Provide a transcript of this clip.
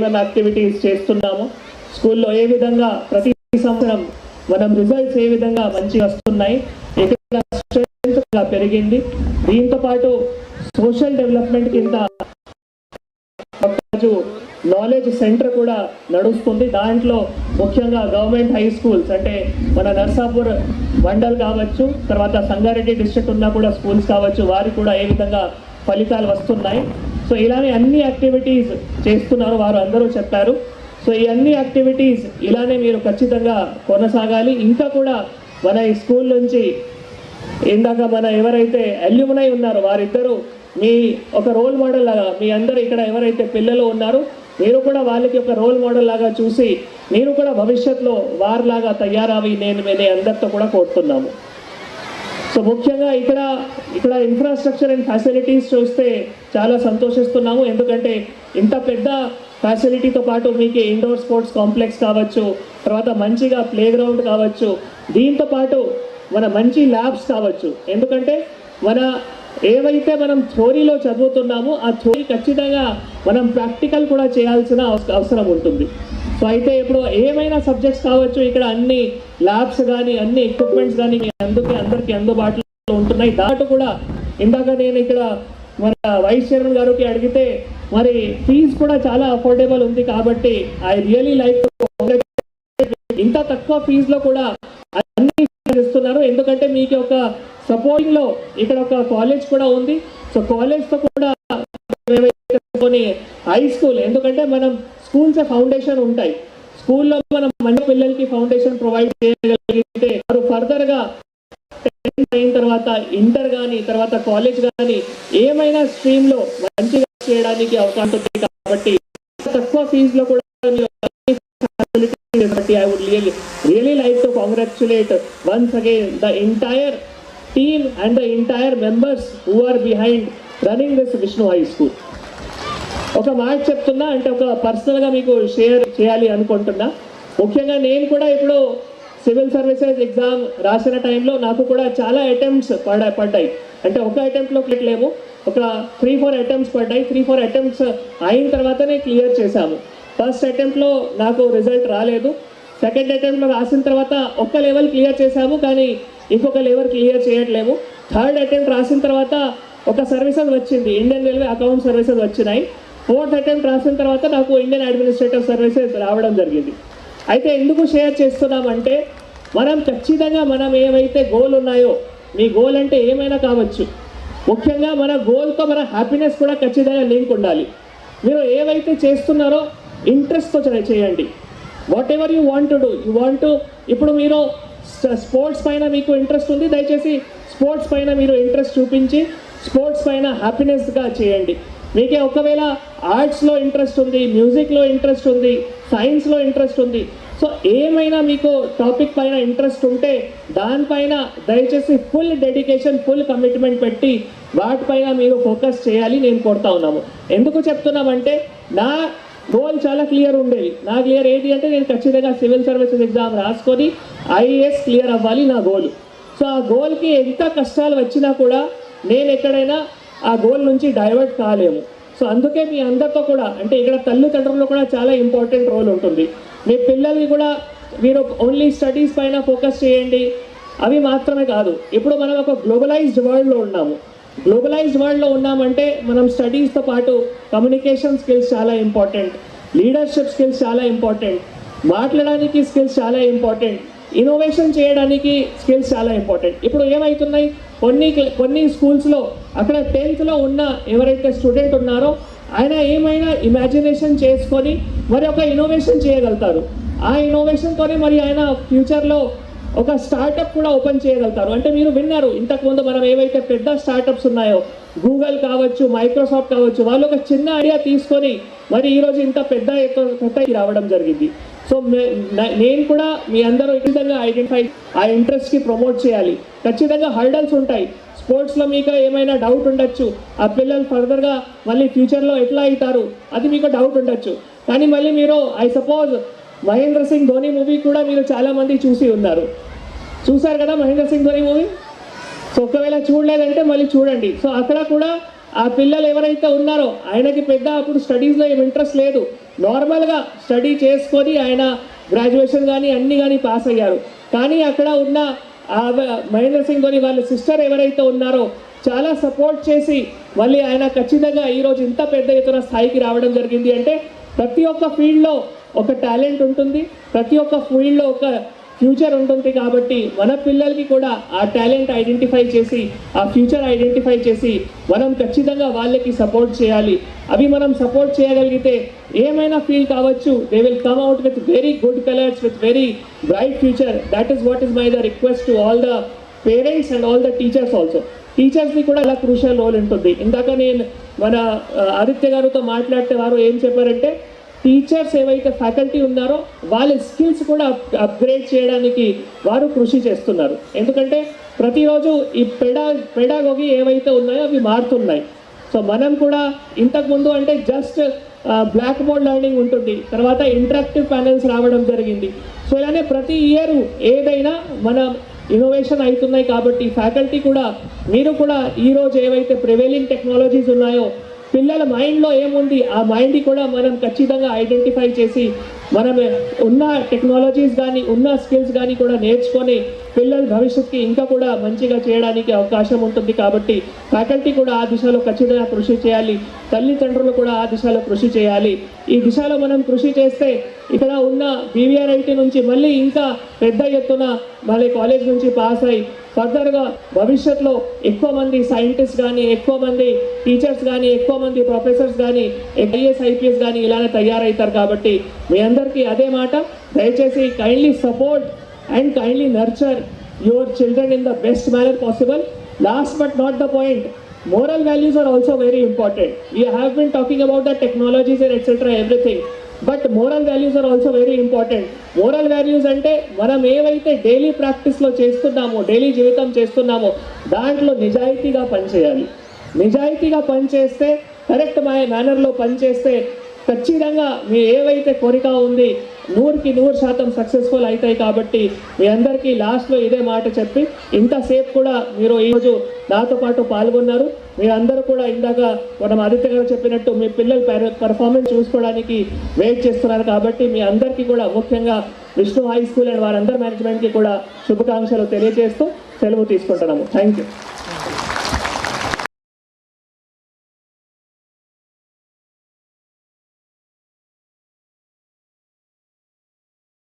ఏమేమి యాక్టివిటీస్ చేస్తున్నాము, స్కూల్లో ఏ విధంగా ప్రతి సంవత్సరం మనం రిజల్ట్స్ ఏ విధంగా మంచిగా వస్తున్నాయి, ఇక్కడ స్ట్రెంత్ పెరిగింది. దీంతో పాటు సోషల్ డెవలప్మెంట్ కింద నాలెడ్జ్ సెంటర్ కూడా నడుస్తుంది. దాంట్లో ముఖ్యంగా గవర్నమెంట్ హై స్కూల్స్ అంటే మన నర్సాపూర్ మండల్ కావచ్చు, తర్వాత సంగారెడ్డి డిస్ట్రిక్ట్ ఉన్న కూడా స్కూల్స్ కావచ్చు, వారికి కూడా ఏ విధంగా ఫలితాలు వస్తున్నాయి. సో ఇలానే అన్ని యాక్టివిటీస్ చేస్తున్నారు వారు అందరూ చెప్పారు. సో ఈ అన్ని యాక్టివిటీస్ ఇలానే మీరు ఖచ్చితంగా కొనసాగాలి. ఇంకా కూడా మన ఈ స్కూల్ నుంచి ఇందాక మన ఎవరైతే అల్యూమినై ఉన్నారో వారిద్దరూ మీ ఒక రోల్ మోడల్ లాగా, మీ అందరూ ఇక్కడ ఎవరైతే పిల్లలు ఉన్నారో మీరు కూడా వాళ్ళకి ఒక రోల్ మోడల్ లాగా చూసి మీరు కూడా భవిష్యత్తులో వారిలాగా తయారవి నేను అందరితో కూడా కోరుతున్నాము. సో ముఖ్యంగా ఇక్కడ ఇన్ఫ్రాస్ట్రక్చర్ అండ్ ఫ్యాసిలిటీస్ చూస్తే చాలా సంతోషిస్తున్నాము. ఎందుకంటే ఇంత పెద్ద ఫ్యాసిలిటీతో పాటు మీకు ఇండోర్ స్పోర్ట్స్ కాంప్లెక్స్ కావచ్చు, తర్వాత మంచిగా ప్లే గ్రౌండ్ కావచ్చు, దీంతో పాటు మన మంచి ల్యాబ్స్ కావచ్చు. ఎందుకంటే మన ఏవైతే మనం థియరీలో చదువుతున్నామో ఆ థియరీ ఖచ్చితంగా మనం ప్రాక్టికల్ కూడా చేయాల్సిన అవసరం ఉంటుంది. సో అయితే ఇప్పుడు ఏమైనా సబ్జెక్ట్స్ కావచ్చు, ఇక్కడ అన్ని ల్యాబ్స్ కానీ అన్ని ఎక్విప్మెంట్స్ కానీ అందరికీ అందుబాటులో ఉంటున్నాయి. దాంట్లో కూడా ఇందాక నేను ఇక్కడ మన వైస్ చైర్మన్ గారికి అడిగితే మరి ఫీజు కూడా చాలా అఫోర్డబుల్ ఉంది. కాబట్టి ఐ రియలీ లైక్ ఇంత తక్కువ ఫీజులో కూడా అన్ని ఇస్తున్నారు. ఎందుకంటే మీకు ఒక సపోర్టింగ్ లో ఇక్కడ ఒక కాలేజ్ కూడా ఉంది. సో కాలేజ్తో కూడా హై స్కూల్, ఎందుకంటే మనం స్కూల్స్ ఫౌండేషన్ ఉంటాయి. స్కూల్లో మనం మంచి పిల్లలకి ఫౌండేషన్ ప్రొవైడ్ చేయగలిగితే వారు ఫర్దర్గా అయిన తర్వాత ఇంటర్ కానీ తర్వాత కాలేజ్ కానీ ఏమైనా స్ట్రీమ్లో మంచిగా చేయడానికి అవకాశం ఉంది. కాబట్టి తక్కువ ఫీజులో కూడా I would really like to congratulate once again the entire team and the entire members who are behind running this Vishnu High School. ఒక మాట చెప్తున్నా, అంటే ఒక పర్సనల్గా మీకు షేర్ చేయాలి అనుకుంటున్నా. ముఖ్యంగా నేను కూడా ఇప్పుడు సివిల్ సర్వీసెస్ ఎగ్జామ్ రాసిన టైంలో నాకు కూడా చాలా అటెంప్ట్స్ పడ్డాయి. అంటే ఒక అటెంప్ట్లో లేము, ఒక 3-4 అటెంప్ట్స్ పడ్డాయి. 3-4 అటెంప్ట్స్ అయిన తర్వాతనే క్లియర్ చేశాము. ఫస్ట్ అటెంప్ట్లో నాకు రిజల్ట్ రాలేదు. సెకండ్ అటెంప్ట్లో రాసిన తర్వాత ఒక లెవెల్ క్లియర్ చేశాము, కానీ ఇంకొక లెవెల్ క్లియర్ చేయట్లేము. థర్డ్ అటెంప్ట్ రాసిన తర్వాత ఒక సర్వీసెస్ వచ్చింది, ఇండియన్ రైల్వే అకౌంట్ సర్వీసెస్ వచ్చినాయి. ఫోర్త్ అటెంప్ట్ రాసిన తర్వాత నాకు ఇండియన్ అడ్మినిస్ట్రేటివ్ సర్వీసెస్ రావడం జరిగింది. అయితే ఎందుకు షేర్ చేస్తున్నామంటే మనం ఖచ్చితంగా మనం ఏవైతే గోల్ ఉన్నాయో, మీ గోల్ అంటే ఏమైనా కావచ్చు, ముఖ్యంగా మన గోల్తో మన హ్యాపీనెస్ కూడా ఖచ్చితంగా లింక్ ఉండాలి. మీరు ఏవైతే చేస్తున్నారో ఇంట్రెస్ట్తో చేయండి. What ever you want to do, ఇప్పుడు మీరు స్పోర్ట్స్ పైన మీకు ఇంట్రెస్ట్ ఉంది, దయచేసి స్పోర్ట్స్ పైన మీరు ఇంట్రెస్ట్ చూపించి స్పోర్ట్స్ పైన హ్యాపీనెస్గా చేయండి. మీకే ఒకవేళ ఆర్ట్స్లో ఇంట్రెస్ట్ ఉంది, మ్యూజిక్లో ఇంట్రెస్ట్ ఉంది, సైన్స్లో ఇంట్రెస్ట్ ఉంది, సో ఏమైనా మీకు టాపిక్ పైన ఇంట్రెస్ట్ ఉంటే దానిపైన దయచేసి ఫుల్ డెడికేషన్, ఫుల్ కమిట్మెంట్ పెట్టి వాటిపైన మీరు ఫోకస్ చేయాలి నేను కోరుతా ఉన్నాము. ఎందుకు చెప్తున్నామంటే నా గోల్ చాలా క్లియర్ ఉండేది. నా క్లియర్ ఏంటి అంటే నేను ఖచ్చితంగా సివిల్ సర్వీసెస్ ఎగ్జామ్ రాసుకొని ఐఏఎస్ క్లియర్ అవ్వాలి నా గోల్. సో ఆ గోల్కి ఎంత కష్టాలు వచ్చినా కూడా నేను ఎక్కడైనా ఆ గోల్ నుంచి డైవర్ట్ కాలేము. సో అందుకే మీ అందరితో కూడా, అంటే ఇక్కడ తల్లిదండ్రులు కూడా చాలా ఇంపార్టెంట్ రోల్ ఉంటుంది. మీ పిల్లలకి కూడా మీరు ఓన్లీ స్టడీస్ పైన ఫోకస్ చేయండి అవి మాత్రమే కాదు. ఇప్పుడు మనం ఒక గ్లోబలైజ్డ్ వరల్డ్లో ఉన్నాము. గ్లోబలైజ్డ్ వరల్డ్లో ఉన్నామంటే మనం స్టడీస్తో పాటు కమ్యూనికేషన్ స్కిల్స్ చాలా ఇంపార్టెంట్, లీడర్షిప్ స్కిల్స్ చాలా ఇంపార్టెంట్, మాట్లాడడానికి స్కిల్స్ చాలా ఇంపార్టెంట్, ఇన్నోవేషన్ చేయడానికి స్కిల్స్ చాలా ఇంపార్టెంట్. ఇప్పుడు ఏమవుతున్నాయి, కొన్ని స్కూల్స్లో అక్కడ 10th ఉన్న ఎవరైతే స్టూడెంట్ ఉన్నారో ఆయన ఏమైనా ఇమాజినేషన్ చేసుకొని మరి ఒక ఇన్నోవేషన్ చేయగలుగుతారు. ఆ ఇన్నోవేషన్తోనే మరి ఆయన ఫ్యూచర్లో ఒక స్టార్టప్ కూడా ఓపెన్ చేయగలుగుతారు. అంటే మీరు విన్నారు ఇంతకుముందు మనం ఏవైతే పెద్ద స్టార్టప్స్ ఉన్నాయో, గూగుల్ కావచ్చు, మైక్రోసాఫ్ట్ కావచ్చు, వాళ్ళు ఒక చిన్న ఐడియా తీసుకొని మరి ఈరోజు ఇంత పెద్ద రావడం జరిగింది. సో నేను కూడా మీ అందరూ ఖచ్చితంగా ఐడెంటిఫై ఆ ఇంట్రెస్ట్కి ప్రమోట్ చేయాలి. ఖచ్చితంగా హర్డల్స్ ఉంటాయి. స్పోర్ట్స్లో మీకు ఏమైనా డౌట్ ఉండొచ్చు, ఆ పిల్లలు ఫర్దర్గా మళ్ళీ ఫ్యూచర్లో ఎట్లా అవుతారు అది మీకు డౌట్ ఉండొచ్చు. కానీ మళ్ళీ మీరు I suppose Mahendra Singh Dhoni movie కూడా మీరు చాలామంది చూశారు కదా మహేంద్ర సింగ్ ధోని మూవీ. సో ఒకవేళ చూడలేదంటే మళ్ళీ చూడండి. సో అక్కడ కూడా ఆ పిల్లలు ఎవరైతే ఉన్నారో ఆయనకి పెద్ద అప్పుడు స్టడీస్లో ఏం ఇంట్రెస్ట్ లేదు, నార్మల్గా స్టడీ చేసుకొని ఆయన గ్రాడ్యుయేషన్ కానీ అన్ని కానీ పాస్ అయ్యారు. కానీ అక్కడ ఉన్న మహేంద్ర సింగ్ ధోని వాళ్ళ సిస్టర్ ఎవరైతే ఉన్నారో చాలా సపోర్ట్ చేసి మళ్ళీ ఆయన ఖచ్చితంగా ఈరోజు ఇంత పెద్ద ఎత్తున స్థాయికి రావడం జరిగింది. అంటే ప్రతి ఒక్క ఫీల్డ్లో ఒక టాలెంట్ ఉంటుంది, ప్రతి ఒక్క ఫీల్డ్లో ఒక ఫ్యూచర్ ఉంటుంది. కాబట్టి మన పిల్లలకి కూడా ఆ టాలెంట్ ఐడెంటిఫై చేసి ఆ ఫ్యూచర్ ఐడెంటిఫై చేసి మనం ఖచ్చితంగా వాళ్ళకి సపోర్ట్ చేయాలి. అవి మనం సపోర్ట్ చేయగలిగితే ఏమైనా ఫీల్డ్ కావచ్చు, they will come out with very good colours, with very bright future. That is what is my the request to all the parents and all the teachers also. టీచర్స్ని కూడా అలా crucial role ఉంటుంది. ఇందాక నేను మన ఆదిత్య గారితో మాట్లాడితే వారు ఏం చెప్పారంటే టీచర్స్ ఏవైతే ఫ్యాకల్టీ ఉన్నారో వాళ్ళ స్కిల్స్ కూడా అప్గ్రేడ్ చేయడానికి వారు కృషి చేస్తున్నారు. ఎందుకంటే ప్రతిరోజు ఈ పెడాగోగి ఏవైతే ఉన్నాయో అవి మారుతున్నాయి. సో మనం కూడా ఇంతకుముందు అంటే జస్ట్ బ్లాక్ బోర్డ్ లెర్నింగ్ ఉంటుంది, తర్వాత ఇంటరాక్టివ్ ప్యానెల్స్ రావడం జరిగింది. సో ఇలానే ప్రతి ఇయర్ ఏదైనా మన ఇన్నోవేషన్ అవుతున్నాయి. కాబట్టి ఫ్యాకల్టీ కూడా మీరు కూడా ఈరోజు ఏవైతే ప్రివైలింగ్ టెక్నాలజీస్ ఉన్నాయో పిల్లల మైండ్లో ఏముంది ఆ మైండ్ని కూడా మనం ఖచ్చితంగా ఐడెంటిఫై చేసి మనం ఉన్న టెక్నాలజీస్ కానీ ఉన్న స్కిల్స్ కానీ కూడా నేర్చుకొని పిల్లల భవిష్యత్తుకి ఇంకా కూడా మంచిగా చేయడానికి అవకాశం ఉంటుంది. కాబట్టి ఫ్యాకల్టీ కూడా ఆ దిశలో ఖచ్చితంగా కృషి చేయాలి, తల్లిదండ్రులు కూడా ఆ దిశలో కృషి చేయాలి. ఈ దిశలో మనం కృషి చేస్తే ఇక్కడ ఉన్న బీవీఆర్ఐటీ నుంచి మళ్ళీ ఇంకా పెద్ద ఎత్తున మళ్ళీ కాలేజ్ నుంచి పాస్ అయ్యి ఫర్దర్గా భవిష్యత్తులో ఎక్కువ మంది సైంటిస్ట్ కానీ, ఎక్కువ మంది టీచర్స్ కానీ, ఎక్కువ మంది ప్రొఫెసర్స్ కానీ, ఐఏఎస్ ఐపీఎస్ కానీ ఇలానే తయారవుతారు. కాబట్టి మీ అందరికీ అదే మాట, దయచేసి kindly support and kindly nurture your children in the best manner possible. Last but not the point, moral values are also very important. We have been talking about the technologies and etc. everything, but moral values are also very important. Moral values అంటే మనం ఏవైతే daily ప్రాక్టీస్లో చేస్తున్నామో, daily జీవితం చేస్తున్నామో దాంట్లో నిజాయితీగా పనిచేయాలి. నిజాయితీగా పనిచేస్తే, కరెక్ట్ మేనర్లో పనిచేస్తే ఖచ్చితంగా మీ ఏవైతే కోరిక ఉంది 100కి 100% సక్సెస్ఫుల్ అవుతాయి. కాబట్టి మీ అందరికీ లాస్ట్లో ఇదే మాట చెప్పి ఇంతసేపు కూడా మీరు ఈరోజు నాతో పాటు పాల్గొన్నారు. మీరందరూ కూడా ఇందాక మనం ఆదిత్య గారు చెప్పినట్టు మీ పిల్లల పర్ఫార్మెన్స్ చూసుకోవడానికి వెయిట్ చేస్తున్నారు. కాబట్టి మీ అందరికీ కూడా ముఖ్యంగా విష్ణు హై స్కూల్ అండ్ వారందరి మేనేజ్మెంట్కి కూడా శుభాకాంక్షలు తెలియజేస్తూ సెలవు తీసుకుంటున్నాము. Thank you.